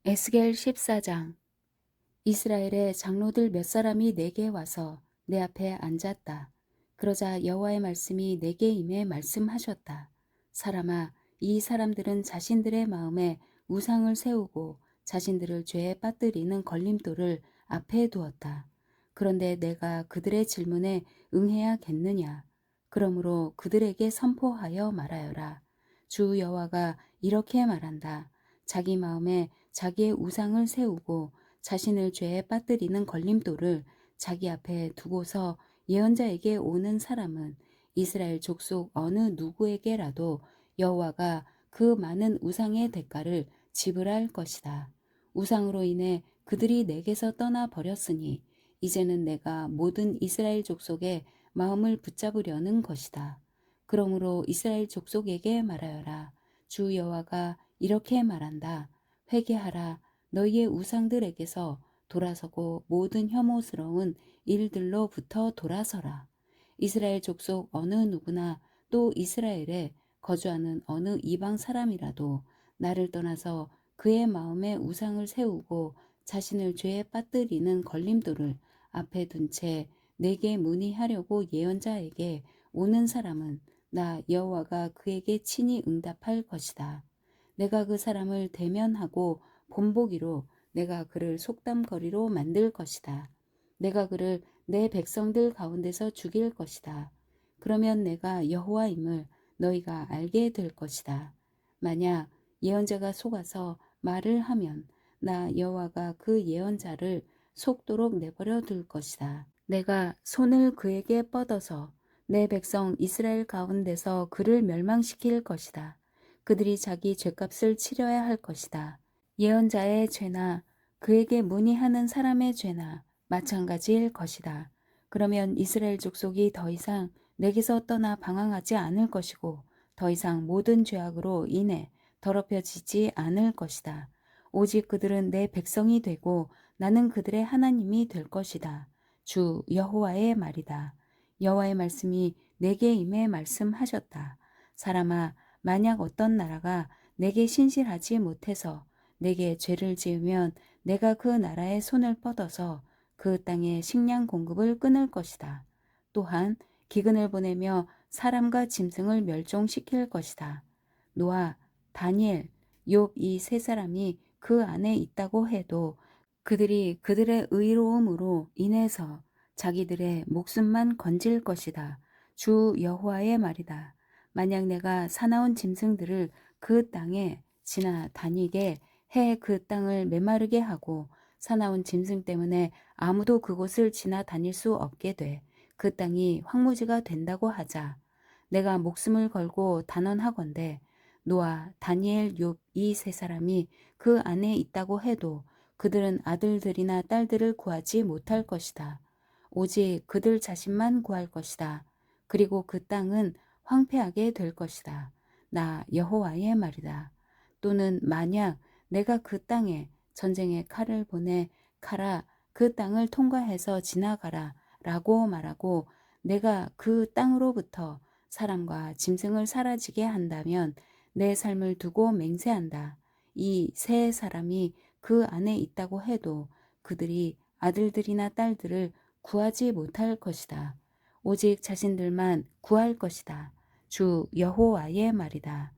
에스겔 14장. 이스라엘의 장로들 몇 사람이 내게 와서 내 앞에 앉았다. 그러자 여호와의 말씀이 내게 임해 말씀하셨다. 사람아, 이 사람들은 자신들의 마음에 우상을 세우고 자신들을 죄에 빠뜨리는 걸림돌을 앞에 두었다. 그런데 내가 그들의 질문에 응해야겠느냐? 그러므로 그들에게 선포하여 말하여라. 주 여호와가 이렇게 말한다. 자기 마음에 자기의 우상을 세우고 자신을 죄에 빠뜨리는 걸림돌을 자기 앞에 두고서 예언자에게 오는 사람은 이스라엘 족속 어느 누구에게라도 여호와가 그 많은 우상의 대가를 지불할 것이다. 우상으로 인해 그들이 내게서 떠나 버렸으니 이제는 내가 모든 이스라엘 족속의 마음을 붙잡으려는 것이다. 그러므로 이스라엘 족속에게 말하여라. 주 여호와가 이렇게 말한다. 회개하라. 너희의 우상들에게서 돌아서고 모든 혐오스러운 일들로부터 돌아서라. 이스라엘 족속 어느 누구나 또 이스라엘에 거주하는 어느 이방 사람이라도 나를 떠나서 그의 마음에 우상을 세우고 자신을 죄에 빠뜨리는 걸림돌을 앞에 둔 채 내게 문의하려고 예언자에게 오는 사람은 나 여호와가 그에게 친히 응답할 것이다. 내가 그 사람을 대면하고 본보기로 내가 그를 속담거리로 만들 것이다. 내가 그를 내 백성들 가운데서 죽일 것이다. 그러면 내가 여호와임을 너희가 알게 될 것이다. 만약 예언자가 속아서 말을 하면 나 여호와가 그 예언자를 속도록 내버려 둘 것이다. 내가 손을 그에게 뻗어서 내 백성 이스라엘 가운데서 그를 멸망시킬 것이다. 그들이 자기 죄값을 치러야 할 것이다. 예언자의 죄나 그에게 문의하는 사람의 죄나 마찬가지일 것이다. 그러면 이스라엘 족속이 더 이상 내게서 떠나 방황하지 않을 것이고 더 이상 모든 죄악으로 인해 더럽혀지지 않을 것이다. 오직 그들은 내 백성이 되고 나는 그들의 하나님이 될 것이다. 주 여호와의 말이다. 여호와의 말씀이 내게 임해 말씀하셨다. 사람아, 만약 어떤 나라가 내게 신실하지 못해서 내게 죄를 지으면 내가 그 나라의 손을 뻗어서 그 땅의 식량 공급을 끊을 것이다. 또한 기근을 보내며 사람과 짐승을 멸종시킬 것이다. 노아, 다니엘, 욥 이 세 사람이 그 안에 있다고 해도 그들이 그들의 의로움으로 인해서 자기들의 목숨만 건질 것이다. 주 여호와의 말이다. 만약 내가 사나운 짐승들을 그 땅에 지나 다니게 해 그 땅을 메마르게 하고 사나운 짐승 때문에 아무도 그곳을 지나 다닐 수 없게 돼 그 땅이 황무지가 된다고 하자. 내가 목숨을 걸고 단언하건대 노아, 다니엘, 욥 이 세 사람이 그 안에 있다고 해도 그들은 아들들이나 딸들을 구하지 못할 것이다. 오직 그들 자신만 구할 것이다. 그리고 그 땅은 황폐하게 될 것이다. 나 여호와의 말이다. 또는 만약 내가 그 땅에 전쟁의 칼을 보내 가라 그 땅을 통과해서 지나가라 라고 말하고 내가 그 땅으로부터 사람과 짐승을 사라지게 한다면 내 삶을 두고 맹세한다. 이 세 사람이 그 안에 있다고 해도 그들이 아들들이나 딸들을 구하지 못할 것이다. 오직 자신들만 구할 것이다. 주 여호와의 말이다.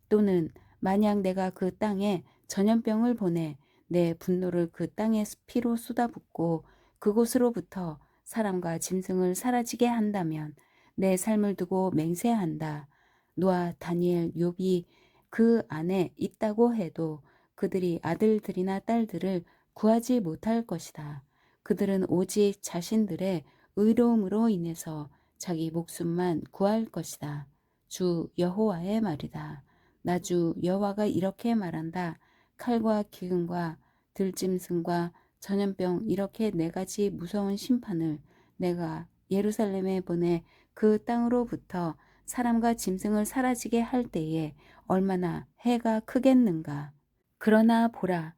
또는 만약 내가 그 땅에 전염병을 보내 내 분노를 그 땅에 피로 쏟아붓고 그곳으로부터 사람과 짐승을 사라지게 한다면 내 삶을 두고 맹세한다. 노아, 다니엘, 욥이 그 안에 있다고 해도 그들이 아들들이나 딸들을 구하지 못할 것이다. 그들은 오직 자신들의 의로움으로 인해서 자기 목숨만 구할 것이다. 주 여호와의 말이다. 나 주 여호와가 이렇게 말한다. 칼과 기근과 들짐승과 전염병 이렇게 네 가지 무서운 심판을 내가 예루살렘에 보내 그 땅으로부터 사람과 짐승을 사라지게 할 때에 얼마나 해가 크겠는가. 그러나 보라,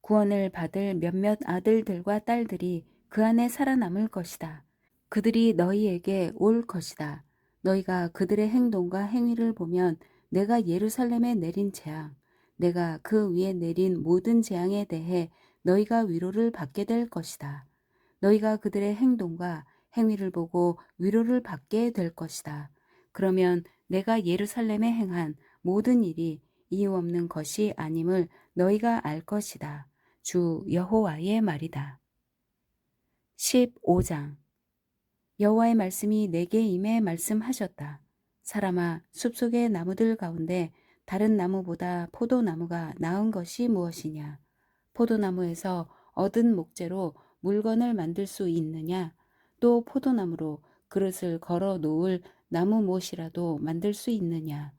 구원을 받을 몇몇 아들들과 딸들이 그 안에 살아남을 것이다. 그들이 너희에게 올 것이다. 너희가 그들의 행동과 행위를 보면 내가 예루살렘에 내린 재앙, 내가 그 위에 내린 모든 재앙에 대해 너희가 위로를 받게 될 것이다. 너희가 그들의 행동과 행위를 보고 위로를 받게 될 것이다. 그러면 내가 예루살렘에 행한 모든 일이 이유 없는 것이 아님을 너희가 알 것이다. 주 여호와의 말이다. 15장. 여호와의 말씀이 내게 임해 말씀하셨다. 사람아, 숲속의 나무들 가운데 다른 나무보다 포도나무가 나은 것이 무엇이냐? 포도나무에서 얻은 목재로 물건을 만들 수 있느냐? 또 포도나무로 그릇을 걸어 놓을 나무 무엇이라도 만들 수 있느냐?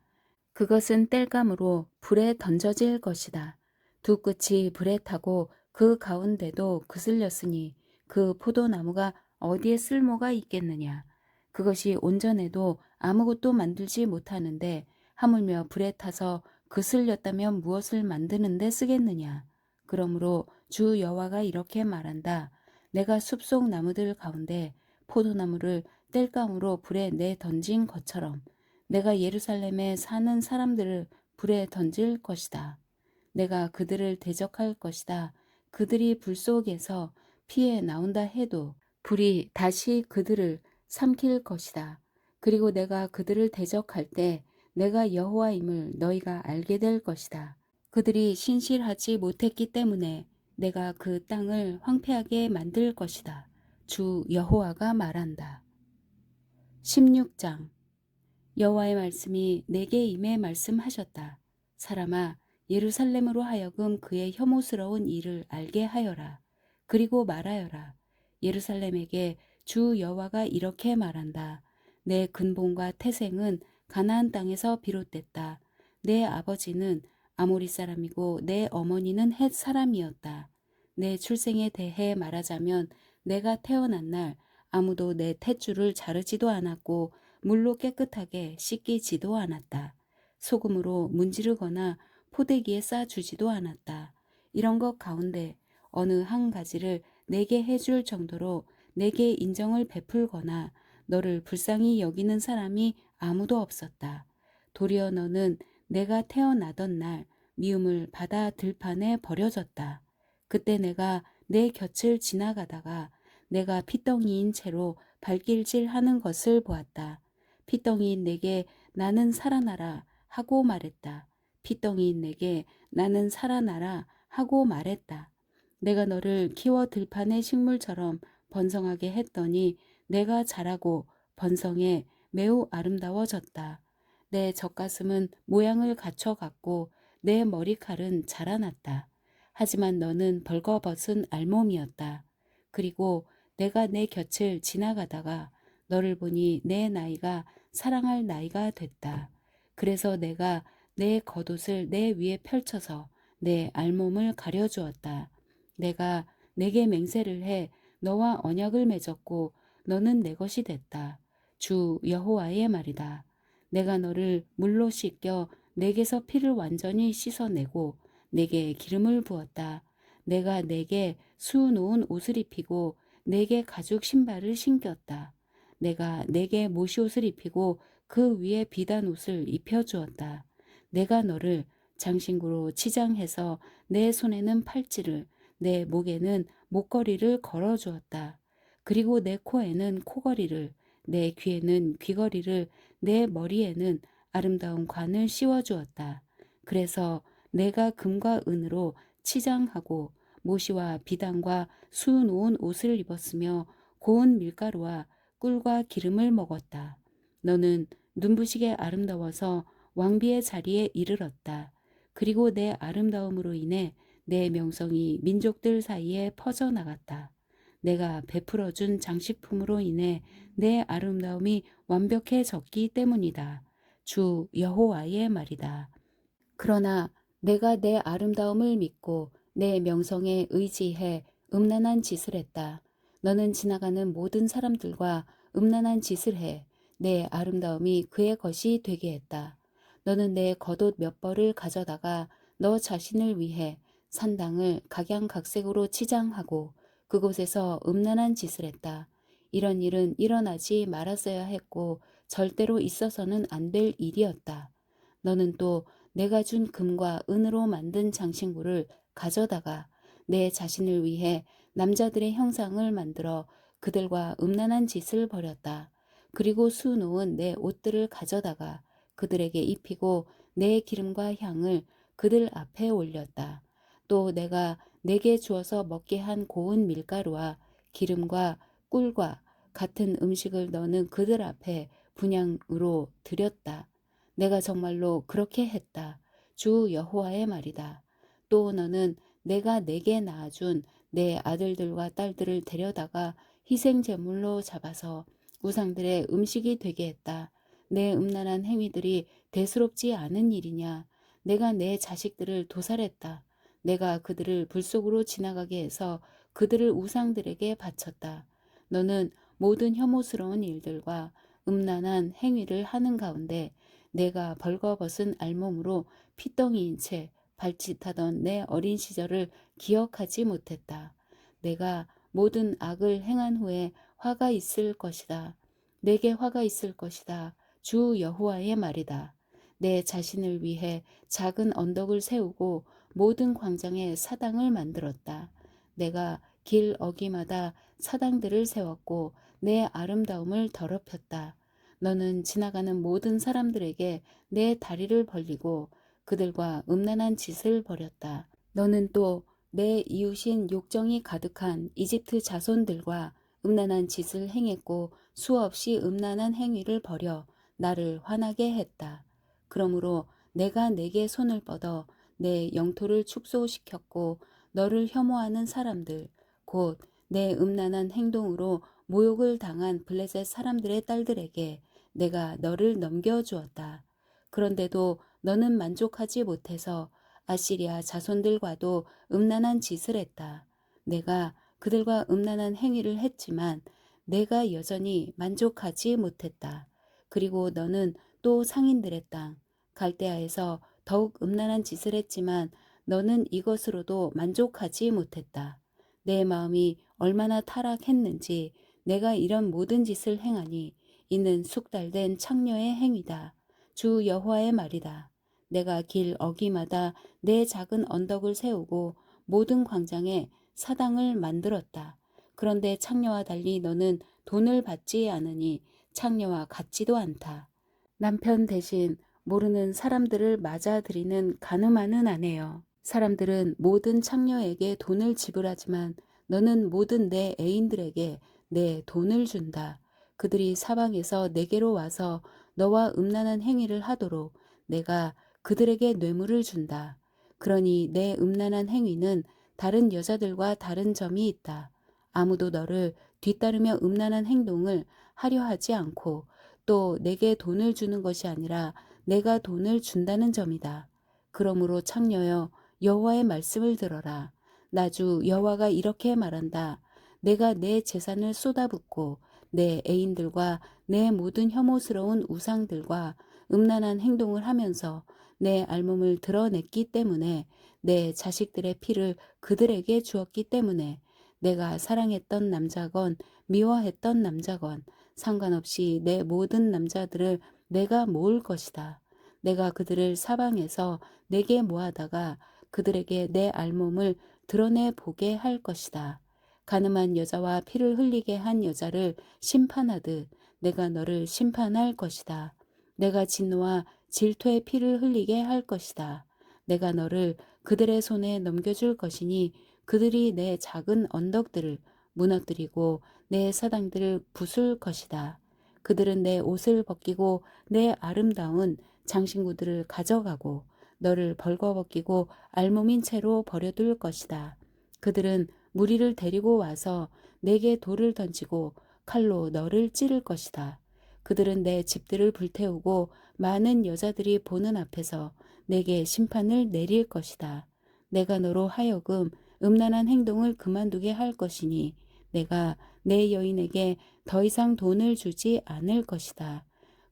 그것은 땔감으로 불에 던져질 것이다. 두 끝이 불에 타고 그 가운데도 그슬렸으니 그 포도나무가 어디에 쓸모가 있겠느냐. 그것이 온전해도 아무것도 만들지 못하는데 하물며 불에 타서 그슬렸다면 무엇을 만드는 데 쓰겠느냐. 그러므로 주 여호와가 이렇게 말한다. 내가 숲속 나무들 가운데 포도나무를 땔감으로 불에 내 던진 것처럼 내가 예루살렘에 사는 사람들을 불에 던질 것이다. 내가 그들을 대적할 것이다. 그들이 불 속에서 피해 나온다 해도 불이 다시 그들을 삼킬 것이다. 그리고 내가 그들을 대적할 때 내가 여호와임을 너희가 알게 될 것이다. 그들이 신실하지 못했기 때문에 내가 그 땅을 황폐하게 만들 것이다. 주 여호와가 말한다. 16장. 여호와의 말씀이 내게 임해 말씀하셨다. 사람아, 예루살렘으로 하여금 그의 혐오스러운 일을 알게 하여라. 그리고 말하여라. 예루살렘에게 주 여호와가 이렇게 말한다. 내 근본과 태생은 가나안 땅에서 비롯됐다. 내 아버지는 아모리 사람이고 내 어머니는 헷 사람이었다. 내 출생에 대해 말하자면 내가 태어난 날 아무도 내 탯줄을 자르지도 않았고 물로 깨끗하게 씻기지도 않았다. 소금으로 문지르거나 포대기에 싸주지도 않았다. 이런 것 가운데 어느 한 가지를 내게 해줄 정도로 내게 인정을 베풀거나 너를 불쌍히 여기는 사람이 아무도 없었다. 도리어 너는 내가 태어나던 날 미움을 받아 들판에 버려졌다. 그때 내가 내 곁을 지나가다가 내가 핏덩이인 채로 발길질하는 것을 보았다. 핏덩이인 내게 나는 살아나라 하고 말했다. 핏덩이인 내게 나는 살아나라 하고 말했다. 내가 너를 키워 들판의 식물처럼 번성하게 했더니 내가 자라고 번성해 매우 아름다워졌다. 내 젖가슴은 모양을 갖춰갔고 내 머리칼은 자라났다. 하지만 너는 벌거벗은 알몸이었다. 그리고 내가 내 곁을 지나가다가 너를 보니 내 나이가 사랑할 나이가 됐다. 그래서 내가 내 겉옷을 내 위에 펼쳐서 내 알몸을 가려주었다. 내가 내게 맹세를 해 너와 언약을 맺었고 너는 내 것이 됐다. 주 여호와의 말이다. 내가 너를 물로 씻겨 내게서 피를 완전히 씻어내고 내게 기름을 부었다. 내가 내게 수놓은 옷을 입히고 내게 가죽 신발을 신겼다. 내가 내게 모시옷을 입히고 그 위에 비단 옷을 입혀주었다. 내가 너를 장신구로 치장해서 내 손에는 팔찌를 내 목에는 목걸이를 걸어주었다. 그리고 내 코에는 코걸이를 내 귀에는 귀걸이를 내 머리에는 아름다운 관을 씌워주었다. 그래서 내가 금과 은으로 치장하고 모시와 비단과 수놓은 옷을 입었으며 고운 밀가루와 꿀과 기름을 먹었다. 너는 눈부시게 아름다워서 왕비의 자리에 이르렀다. 그리고 내 아름다움으로 인해 내 명성이 민족들 사이에 퍼져나갔다. 내가 베풀어준 장식품으로 인해 내 아름다움이 완벽해졌기 때문이다. 주 여호와의 말이다. 그러나 내가 내 아름다움을 믿고 내 명성에 의지해 음란한 짓을 했다. 너는 지나가는 모든 사람들과 음란한 짓을 해 내 아름다움이 그의 것이 되게 했다. 너는 내 겉옷 몇 벌을 가져다가 너 자신을 위해 산당을 각양각색으로 치장하고 그곳에서 음란한 짓을 했다. 이런 일은 일어나지 말았어야 했고 절대로 있어서는 안 될 일이었다. 너는 또 내가 준 금과 은으로 만든 장신구를 가져다가 내 자신을 위해 남자들의 형상을 만들어 그들과 음란한 짓을 벌였다. 그리고 수놓은 내 옷들을 가져다가 그들에게 입히고 내 기름과 향을 그들 앞에 올렸다. 또 내가 내게 주어서 먹게 한 고운 밀가루와 기름과 꿀과 같은 음식을 너는 그들 앞에 분향으로 드렸다. 내가 정말로 그렇게 했다. 주 여호와의 말이다. 또 너는 내가 내게 낳아준 내 아들들과 딸들을 데려다가 희생 제물로 잡아서 우상들의 음식이 되게 했다. 내 음란한 행위들이 대수롭지 않은 일이냐? 내가 내 자식들을 도살했다. 내가 그들을 불 속으로 지나가게 해서 그들을 우상들에게 바쳤다. 너는 모든 혐오스러운 일들과 음란한 행위를 하는 가운데 내가 벌거벗은 알몸으로 피덩이인 채 발짓하던 내 어린 시절을 기억하지 못했다. 내가 모든 악을 행한 후에 화가 있을 것이다. 내게 화가 있을 것이다. 주 여호와의 말이다. 내 자신을 위해 작은 언덕을 세우고 모든 광장에 사당을 만들었다. 내가 길 어기마다 사당들을 세웠고 내 아름다움을 더럽혔다. 너는 지나가는 모든 사람들에게 내 다리를 벌리고 그들과 음란한 짓을 벌였다. 너는 또 내 이웃인 욕정이 가득한 이집트 자손들과 음란한 짓을 행했고 수없이 음란한 행위를 벌여 나를 화나게 했다. 그러므로 내가 내게 손을 뻗어 내 영토를 축소시켰고 너를 혐오하는 사람들, 곧 내 음란한 행동으로 모욕을 당한 블레셋 사람들의 딸들에게 내가 너를 넘겨주었다. 그런데도 너는 만족하지 못해서 아시리아 자손들과도 음란한 짓을 했다. 내가 그들과 음란한 행위를 했지만 내가 여전히 만족하지 못했다. 그리고 너는 또 상인들의 땅, 갈대아에서 더욱 음란한 짓을 했지만 너는 이것으로도 만족하지 못했다. 내 마음이 얼마나 타락했는지 내가 이런 모든 짓을 행하니 이는 숙달된 창녀의 행위다. 주 여호와의 말이다. 내가 길 어기마다 내 작은 언덕을 세우고 모든 광장에 사당을 만들었다. 그런데 창녀와 달리 너는 돈을 받지 않으니 창녀와 같지도 않다. 남편 대신 모르는 사람들을 맞아들이는 가늠하는 아내여. 사람들은 모든 창녀에게 돈을 지불하지만 너는 모든 내 애인들에게 내 돈을 준다. 그들이 사방에서 내게로 와서 너와 음란한 행위를 하도록 내가 그들에게 뇌물을 준다. 그러니 내 음란한 행위는 다른 여자들과 다른 점이 있다. 아무도 너를 뒤따르며 음란한 행동을 하려 하지 않고 또 내게 돈을 주는 것이 아니라 내가 돈을 준다는 점이다. 그러므로 창녀여 여호와의 말씀을 들어라. 나주 여호와가 이렇게 말한다. 내가 내 재산을 쏟아붓고 내 애인들과 내 모든 혐오스러운 우상들과 음란한 행동을 하면서 내 알몸을 드러냈기 때문에 내 자식들의 피를 그들에게 주었기 때문에 내가 사랑했던 남자건 미워했던 남자건 상관없이 내 모든 남자들을 내가 모을 것이다. 내가 그들을 사방에서 내게 모아다가 그들에게 내 알몸을 드러내 보게 할 것이다. 가늠한 여자와 피를 흘리게 한 여자를 심판하듯 내가 너를 심판할 것이다. 내가 진노와 질투의 피를 흘리게 할 것이다. 내가 너를 그들의 손에 넘겨줄 것이니 그들이 내 작은 언덕들을 무너뜨리고 내 사당들을 부술 것이다. 그들은 내 옷을 벗기고 내 아름다운 장신구들을 가져가고 너를 벌거벗기고 알몸인 채로 버려둘 것이다. 그들은 무리를 데리고 와서 내게 돌을 던지고 칼로 너를 찌를 것이다. 그들은 내 집들을 불태우고 많은 여자들이 보는 앞에서 내게 심판을 내릴 것이다. 내가 너로 하여금 음란한 행동을 그만두게 할 것이니 내가 내 여인에게 더 이상 돈을 주지 않을 것이다.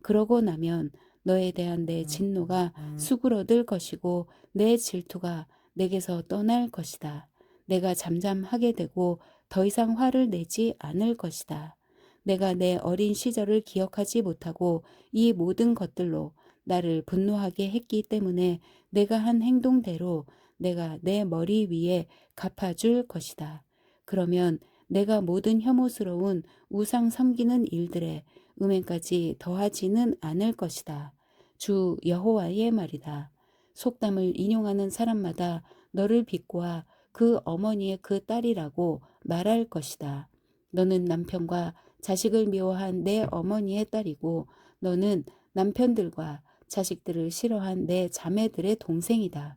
그러고 나면 너에 대한 내 진노가 수그러들 것이고 내 질투가 내게서 떠날 것이다. 내가 잠잠하게 되고 더 이상 화를 내지 않을 것이다. 내가 내 어린 시절을 기억하지 못하고 이 모든 것들로 나를 분노하게 했기 때문에 내가 한 행동대로 내가 내 머리 위에 갚아줄 것이다. 그러면 내가 모든 혐오스러운 우상 섬기는 일들에 음행까지 더하지는 않을 것이다. 주 여호와의 말이다. 속담을 인용하는 사람마다 너를 비꼬아 그 어머니의 그 딸이라고 말할 것이다. 너는 남편과 자식을 미워한 내 어머니의 딸이고 너는 남편들과 자식들을 싫어한 내 자매들의 동생이다.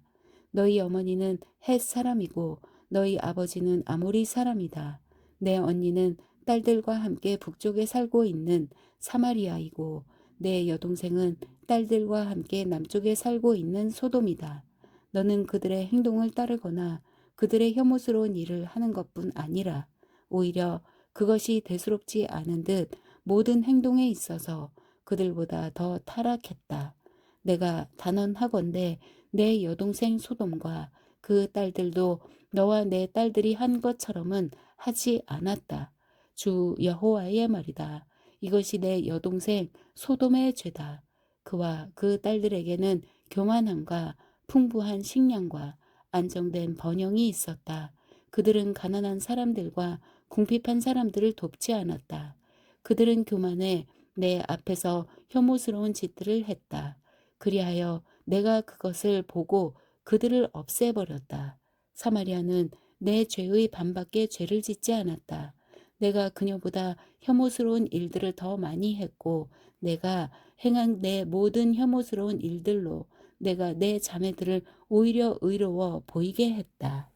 너희 어머니는 헷 사람이고 너희 아버지는 아모리 사람이다. 내 언니는 딸들과 함께 북쪽에 살고 있는 사마리아이고 내 여동생은 딸들과 함께 남쪽에 살고 있는 소돔이다. 너는 그들의 행동을 따르거나 그들의 혐오스러운 일을 하는 것뿐 아니라 오히려 그것이 대수롭지 않은 듯 모든 행동에 있어서 그들보다 더 타락했다. 내가 단언하건대 내 여동생 소돔과 그 딸들도 너와 내 딸들이 한 것처럼은 하지 않았다. 주 여호와의 말이다. 이것이 내 여동생 소돔의 죄다. 그와 그 딸들에게는 교만함과 풍부한 식량과 안정된 번영이 있었다. 그들은 가난한 사람들과 궁핍한 사람들을 돕지 않았다. 그들은 교만해 내 앞에서 혐오스러운 짓들을 했다. 그리하여 내가 그것을 보고 그들을 없애버렸다. 사마리아는 내 죄의 반밖에 죄를 짓지 않았다. 내가 그녀보다 혐오스러운 일들을 더 많이 했고 내가 행한 내 모든 혐오스러운 일들로 내가 내 자매들을 오히려 의로워 보이게 했다.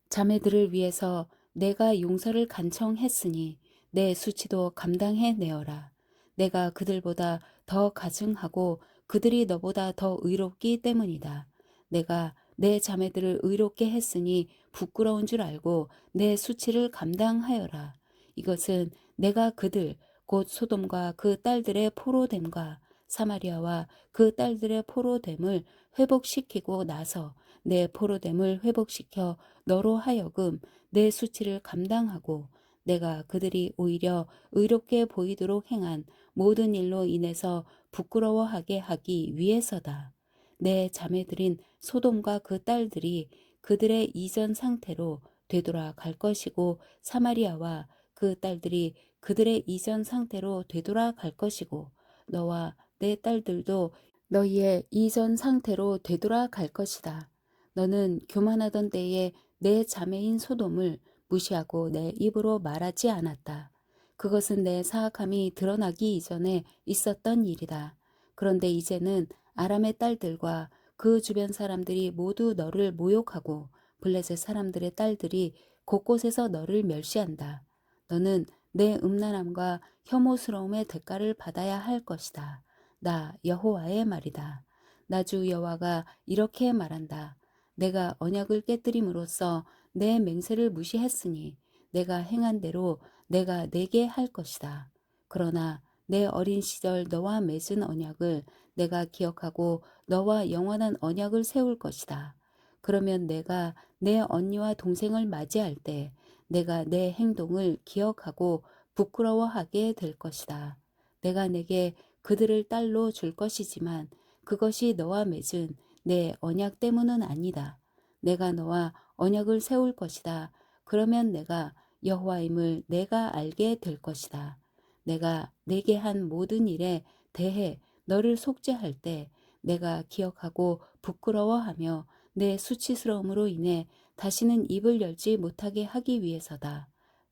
자매들을 위해서 내가 용서를 간청했으니 내 수치도 감당해 내어라. 내가 그들보다 더 가증하고 그들이 너보다 더 의롭기 때문이다. 내가 내 자매들을 의롭게 했으니 부끄러운 줄 알고 내 수치를 감당하여라. 이것은 내가 그들 곧 소돔과 그 딸들의 포로됨과 사마리아와 그 딸들의 포로됨을 회복시키고 나서 내 포로됨을 회복시켜 너로 하여금 내 수치를 감당하고 내가 그들이 오히려 의롭게 보이도록 행한 모든 일로 인해서 부끄러워하게 하기 위해서다. 내 자매들인 소돔과 그 딸들이 그들의 이전 상태로 되돌아갈 것이고 사마리아와 그 딸들이 그들의 이전 상태로 되돌아갈 것이고 너와 내 딸들도 너희의 이전 상태로 되돌아갈 것이다. 너는 교만하던 때에 내 자매인 소돔을 무시하고 내 입으로 말하지 않았다. 그것은 내 사악함이 드러나기 이전에 있었던 일이다. 그런데 이제는 아람의 딸들과 그 주변 사람들이 모두 너를 모욕하고 블레셋 사람들의 딸들이 곳곳에서 너를 멸시한다. 너는 내 음란함과 혐오스러움의 대가를 받아야 할 것이다. 나 여호와의 말이다. 나 주 여호와가 이렇게 말한다. 내가 언약을 깨뜨림으로써 내 맹세를 무시했으니 내가 행한 대로 내가 내게 할 것이다. 그러나 내 어린 시절 너와 맺은 언약을 내가 기억하고 너와 영원한 언약을 세울 것이다. 그러면 내가 내 언니와 동생을 맞이할 때 내가 내 행동을 기억하고 부끄러워하게 될 것이다. 내가 내게 그들을 딸로 줄 것이지만 그것이 너와 맺은 내 언약 때문은 아니다. 내가 너와 언약을 세울 것이다. 그러면 내가 여호와임을 내가 알게 될 것이다. 내가 내게 한 모든 일에 대해 너를 속죄할 때 내가 기억하고 부끄러워하며 내 수치스러움으로 인해 다시는 입을 열지 못하게 하기 위해서다.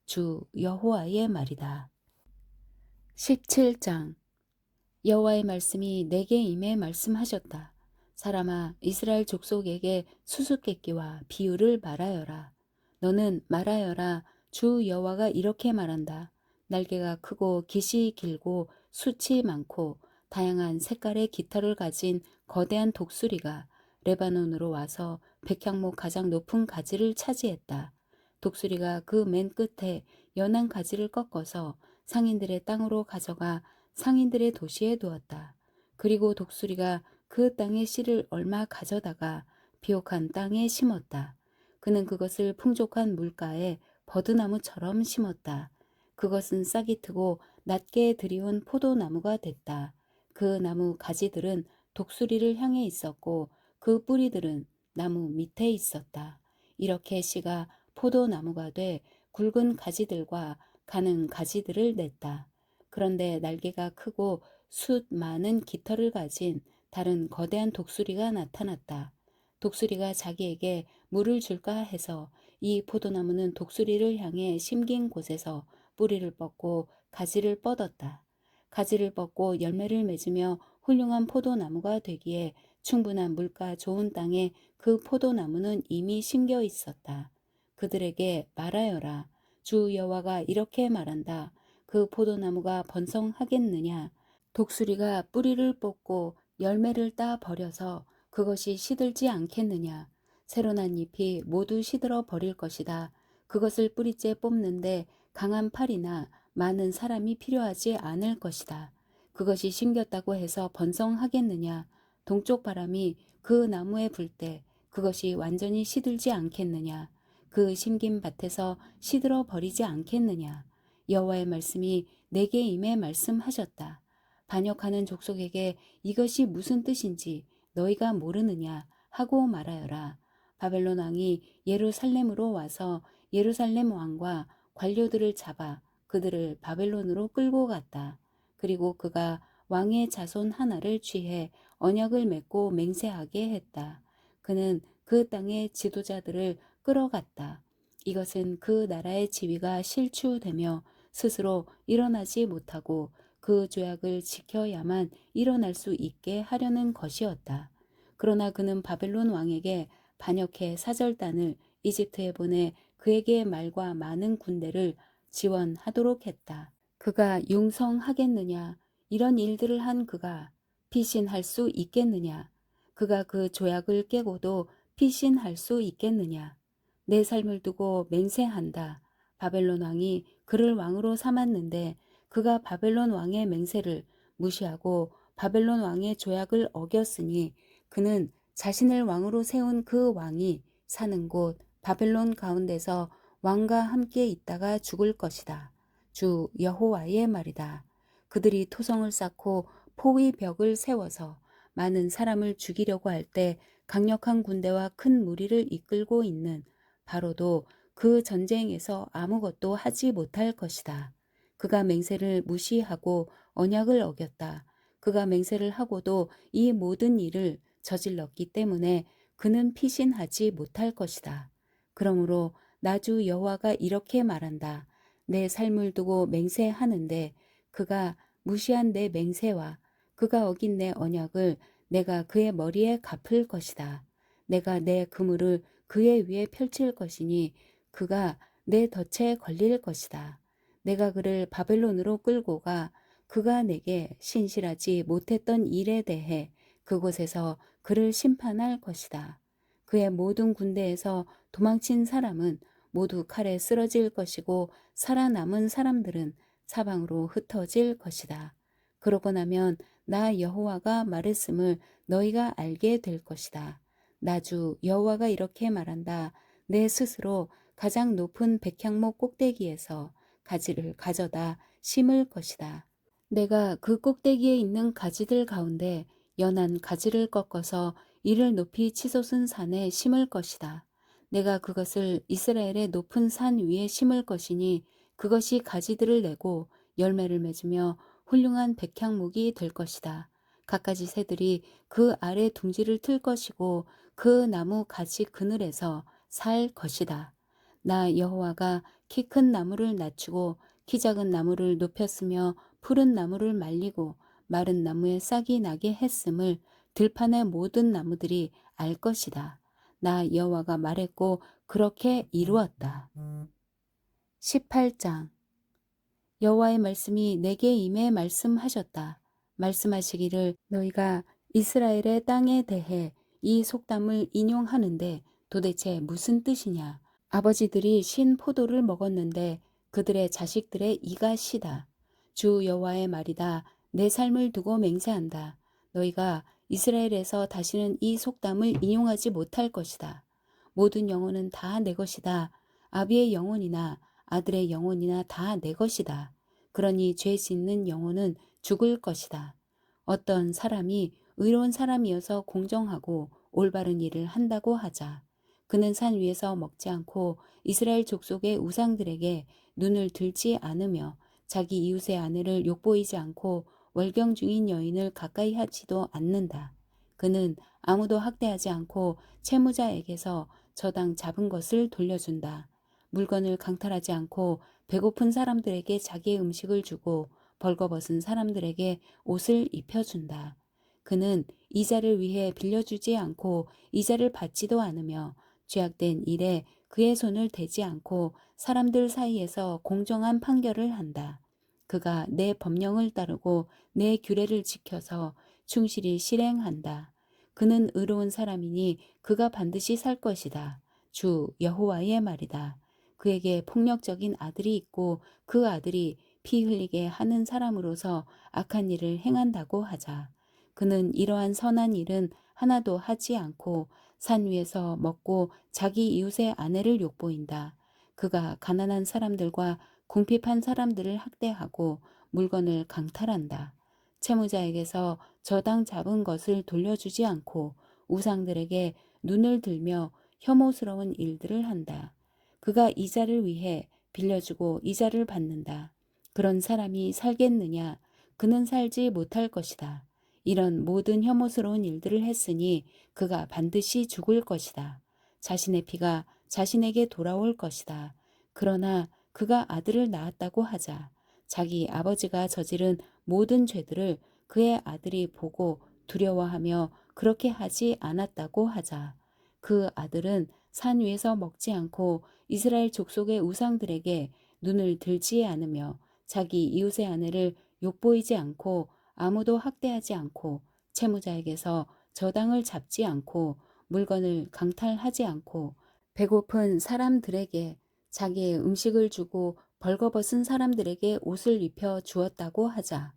주 여호와의 말이다. 17장 여호와의 말씀이 내게 임해 말씀하셨다. 사람아 이스라엘 족속에게 수수께끼와 비유를 말하여라. 너는 말하여라. 주 여호와가 이렇게 말한다. 날개가 크고 깃이 길고 숱이 많고 다양한 색깔의 깃털을 가진 거대한 독수리가 레바논으로 와서 백향목 가장 높은 가지를 차지했다. 독수리가 그 맨 끝에 연한 가지를 꺾어서 상인들의 땅으로 가져가 상인들의 도시에 두었다. 그리고 독수리가 그 땅의 씨를 얼마 가져다가 비옥한 땅에 심었다. 그는 그것을 풍족한 물가에 버드나무처럼 심었다. 그것은 싹이 트고 낮게 들이온 포도나무가 됐다. 그 나무 가지들은 독수리를 향해 있었고 그 뿌리들은 나무 밑에 있었다. 이렇게 씨가 포도나무가 돼 굵은 가지들과 가는 가지들을 냈다. 그런데 날개가 크고 숫 많은 깃털을 가진 다른 거대한 독수리가 나타났다. 독수리가 자기에게 물을 줄까 해서 이 포도나무는 독수리를 향해 심긴 곳에서 뿌리를 뻗고 가지를 뻗었다. 가지를 뻗고 열매를 맺으며 훌륭한 포도나무가 되기에 충분한 물가 좋은 땅에 그 포도나무는 이미 심겨 있었다. 그들에게 말하여라. 주 여호와가 이렇게 말한다. 그 포도나무가 번성하겠느냐? 독수리가 뿌리를 뽑고 열매를 따 버려서 그것이 시들지 않겠느냐? 새로 난 잎이 모두 시들어 버릴 것이다. 그것을 뿌리째 뽑는데 강한 팔이나 많은 사람이 필요하지 않을 것이다. 그것이 심겼다고 해서 번성하겠느냐? 동쪽 바람이 그 나무에 불 때 그것이 완전히 시들지 않겠느냐? 그 심긴 밭에서 시들어 버리지 않겠느냐? 여호와의 말씀이 내게 임해 말씀하셨다. 반역하는 족속에게 이것이 무슨 뜻인지 너희가 모르느냐 하고 말하여라. 바벨론 왕이 예루살렘으로 와서 예루살렘 왕과 관료들을 잡아 그들을 바벨론으로 끌고 갔다. 그리고 그가 왕의 자손 하나를 취해 언약을 맺고 맹세하게 했다. 그는 그 땅의 지도자들을 끌어갔다. 이것은 그 나라의 지위가 실추되며 스스로 일어나지 못하고 그 조약을 지켜야만 일어날 수 있게 하려는 것이었다. 그러나 그는 바벨론 왕에게 반역해 사절단을 이집트에 보내 그에게 말과 많은 군대를 지원하도록 했다. 그가 융성하겠느냐? 이런 일들을 한 그가 피신할 수 있겠느냐? 그가 그 조약을 깨고도 피신할 수 있겠느냐? 내 삶을 두고 맹세한다. 바벨론 왕이 그를 왕으로 삼았는데 그가 바벨론 왕의 맹세를 무시하고 바벨론 왕의 조약을 어겼으니 그는 자신을 왕으로 세운 그 왕이 사는 곳 바벨론 가운데서 왕과 함께 있다가 죽을 것이다. 주 여호와의 말이다. 그들이 토성을 쌓고 포위 벽을 세워서 많은 사람을 죽이려고 할 때 강력한 군대와 큰 무리를 이끌고 있는 바로도 그 전쟁에서 아무것도 하지 못할 것이다. 그가 맹세를 무시하고 언약을 어겼다. 그가 맹세를 하고도 이 모든 일을 저질렀기 때문에 그는 피신하지 못할 것이다. 그러므로 나주 여호와가 이렇게 말한다. 내 삶을 두고 맹세하는데 그가 무시한 내 맹세와 그가 어긴 내 언약을 내가 그의 머리에 갚을 것이다. 내가 내 그물을 그의 위에 펼칠 것이니 그가 내 덫에 걸릴 것이다. 내가 그를 바벨론으로 끌고 가 그가 내게 신실하지 못했던 일에 대해 그곳에서 그를 심판할 것이다. 그의 모든 군대에서 도망친 사람은 모두 칼에 쓰러질 것이고 살아남은 사람들은 사방으로 흩어질 것이다. 그러고 나면 나 여호와가 말했음을 너희가 알게 될 것이다. 나주 여호와가 이렇게 말한다. 내 스스로 가장 높은 백향목 꼭대기에서 가지를 가져다 심을 것이다. 내가 그 꼭대기에 있는 가지들 가운데 연한 가지를 꺾어서 이를 높이 치솟은 산에 심을 것이다. 내가 그것을 이스라엘의 높은 산 위에 심을 것이니 그것이 가지들을 내고 열매를 맺으며 훌륭한 백향목이 될 것이다. 갖가지 새들이 그 아래 둥지를 틀 것이고 그 나무 가지 그늘에서 살 것이다. 나 여호와가 키 큰 나무를 낮추고 키 작은 나무를 높였으며 푸른 나무를 말리고 마른 나무에 싹이 나게 했음을 들판의 모든 나무들이 알 것이다. 나 여호와가 말했고 그렇게 이루었다. 18장 여호와의 말씀이 내게 임해 말씀하셨다. 말씀하시기를 너희가 이스라엘의 땅에 대해 이 속담을 인용하는데 도대체 무슨 뜻이냐? 아버지들이 신 포도를 먹었는데 그들의 자식들의 이가 시다. 주 여호와의 말이다. 내 삶을 두고 맹세한다. 너희가 이스라엘에서 다시는 이 속담을 인용하지 못할 것이다. 모든 영혼은 다 내 것이다. 아비의 영혼이나 아들의 영혼이나 다 내 것이다. 그러니 죄 짓는 영혼은 죽을 것이다. 어떤 사람이 의로운 사람이어서 공정하고 올바른 일을 한다고 하자. 그는 산 위에서 먹지 않고 이스라엘 족속의 우상들에게 눈을 들지 않으며 자기 이웃의 아내를 욕보이지 않고 월경 중인 여인을 가까이 하지도 않는다. 그는 아무도 학대하지 않고 채무자에게서 저당 잡은 것을 돌려준다. 물건을 강탈하지 않고 배고픈 사람들에게 자기의 음식을 주고 벌거벗은 사람들에게 옷을 입혀준다. 그는 이자를 위해 빌려주지 않고 이자를 받지도 않으며 죄악된 일에 그의 손을 대지 않고 사람들 사이에서 공정한 판결을 한다. 그가 내 법령을 따르고 내 규례를 지켜서 충실히 실행한다. 그는 의로운 사람이니 그가 반드시 살 것이다. 주 여호와의 말이다. 그에게 폭력적인 아들이 있고 그 아들이 피 흘리게 하는 사람으로서 악한 일을 행한다고 하자. 그는 이러한 선한 일은 하나도 하지 않고 산 위에서 먹고 자기 이웃의 아내를 욕보인다. 그가 가난한 사람들과 궁핍한 사람들을 학대하고 물건을 강탈한다. 채무자에게서 저당 잡은 것을 돌려주지 않고 우상들에게 눈을 들며 혐오스러운 일들을 한다. 그가 이자를 위해 빌려주고 이자를 받는다. 그런 사람이 살겠느냐? 그는 살지 못할 것이다. 이런 모든 혐오스러운 일들을 했으니 그가 반드시 죽을 것이다. 자신의 피가 자신에게 돌아올 것이다. 그러나 그가 아들을 낳았다고 하자. 자기 아버지가 저지른 모든 죄들을 그의 아들이 보고 두려워하며 그렇게 하지 않았다고 하자. 그 아들은 산 위에서 먹지 않고 이스라엘 족속의 우상들에게 눈을 들지 않으며 자기 이웃의 아내를 욕보이지 않고 아무도 학대하지 않고 채무자에게서 저당을 잡지 않고 물건을 강탈하지 않고 배고픈 사람들에게 자기의 음식을 주고 벌거벗은 사람들에게 옷을 입혀 주었다고 하자.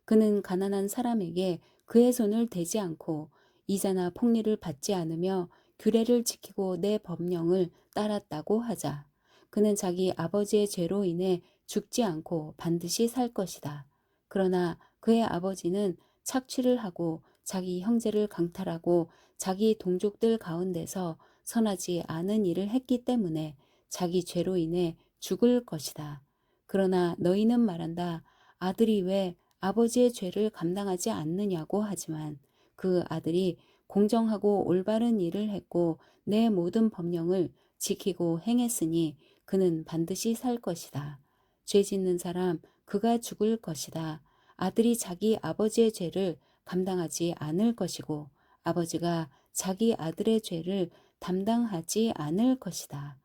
그는 가난한 사람에게 그의 손을 대지 않고 이자나 폭리를 받지 않으며 규례를 지키고 내 법령을 따랐다고 하자. 그는 자기 아버지의 죄로 인해 죽지 않고 반드시 살 것이다. 그러나 그의 아버지는 착취를 하고 자기 형제를 강탈하고 자기 동족들 가운데서 선하지 않은 일을 했기 때문에 자기 죄로 인해 죽을 것이다. 그러나 너희는 말한다. 아들이 왜 아버지의 죄를 감당하지 않느냐고 하지만 그 아들이 공정하고 올바른 일을 했고 내 모든 법령을 지키고 행했으니 그는 반드시 살 것이다. 죄 짓는 사람 그가 죽을 것이다. 아들이 자기 아버지의 죄를 감당하지 않을 것이고 아버지가 자기 아들의 죄를 담당하지 않을 것이다.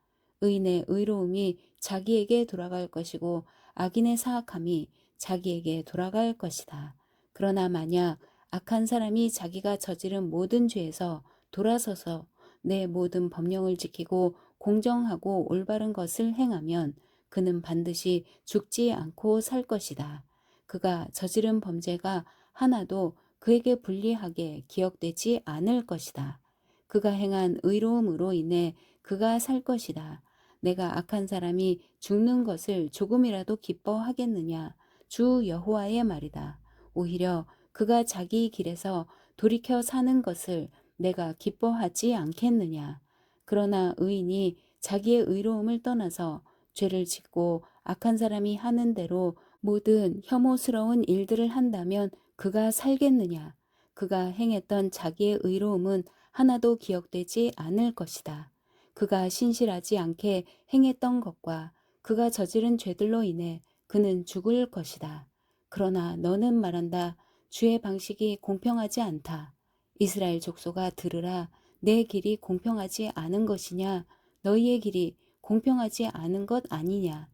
의인의 의로움이 자기에게 돌아갈 것이고 악인의 사악함이 자기에게 돌아갈 것이다. 그러나 만약 악한 사람이 자기가 저지른 모든 죄에서 돌아서서 내 모든 법령을 지키고 공정하고 올바른 것을 행하면 그는 반드시 죽지 않고 살 것이다. 그가 저지른 범죄가 하나도 그에게 불리하게 기억되지 않을 것이다. 그가 행한 의로움으로 인해 그가 살 것이다. 내가 악한 사람이 죽는 것을 조금이라도 기뻐하겠느냐? 주 여호와의 말이다. 오히려 그가 자기 길에서 돌이켜 사는 것을 내가 기뻐하지 않겠느냐? 그러나 의인이 자기의 의로움을 떠나서 죄를 짓고 악한 사람이 하는 대로 모든 혐오스러운 일들을 한다면 그가 살겠느냐? 그가 행했던 자기의 의로움은 하나도 기억되지 않을 것이다. 그가 신실하지 않게 행했던 것과 그가 저지른 죄들로 인해 그는 죽을 것이다. 그러나 너는 말한다. 주의 방식이 공평하지 않다. 이스라엘 족속아 들으라. 내 길이 공평하지 않은 것이냐? 너희의 길이 공평하지 않은 것 아니냐?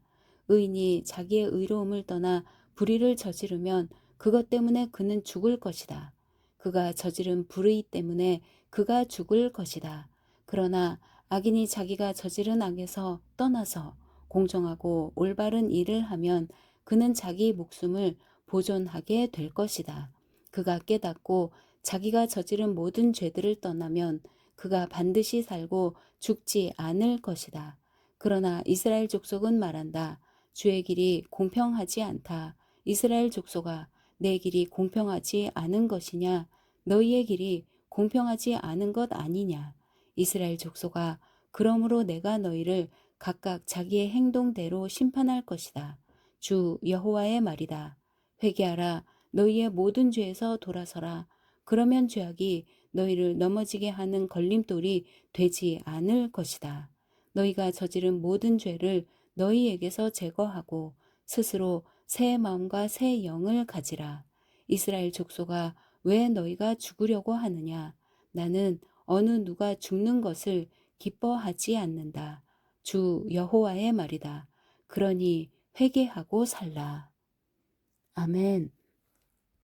의인이 자기의 의로움을 떠나 불의를 저지르면 그것 때문에 그는 죽을 것이다. 그가 저지른 불의 때문에 그가 죽을 것이다. 그러나 악인이 자기가 저지른 악에서 떠나서 공정하고 올바른 일을 하면 그는 자기 목숨을 보존하게 될 것이다. 그가 깨닫고 자기가 저지른 모든 죄들을 떠나면 그가 반드시 살고 죽지 않을 것이다. 그러나 이스라엘 족속은 말한다. 주의 길이 공평하지 않다. 이스라엘 족속아, 내 길이 공평하지 않은 것이냐? 너희의 길이 공평하지 않은 것 아니냐. 이스라엘 족속아, 그러므로 내가 너희를 각각 자기의 행동대로 심판할 것이다. 주 여호와의 말이다. 회개하라. 너희의 모든 죄에서 돌아서라. 그러면 죄악이 너희를 넘어지게 하는 걸림돌이 되지 않을 것이다. 너희가 저지른 모든 죄를 너희에게서 제거하고 스스로 새 마음과 새 영을 가지라. 이스라엘 족속아, 왜 너희가 죽으려고 하느냐? 나는 어느 누가 죽는 것을 기뻐하지 않는다. 주 여호와의 말이다. 그러니 회개하고 살라. 아멘.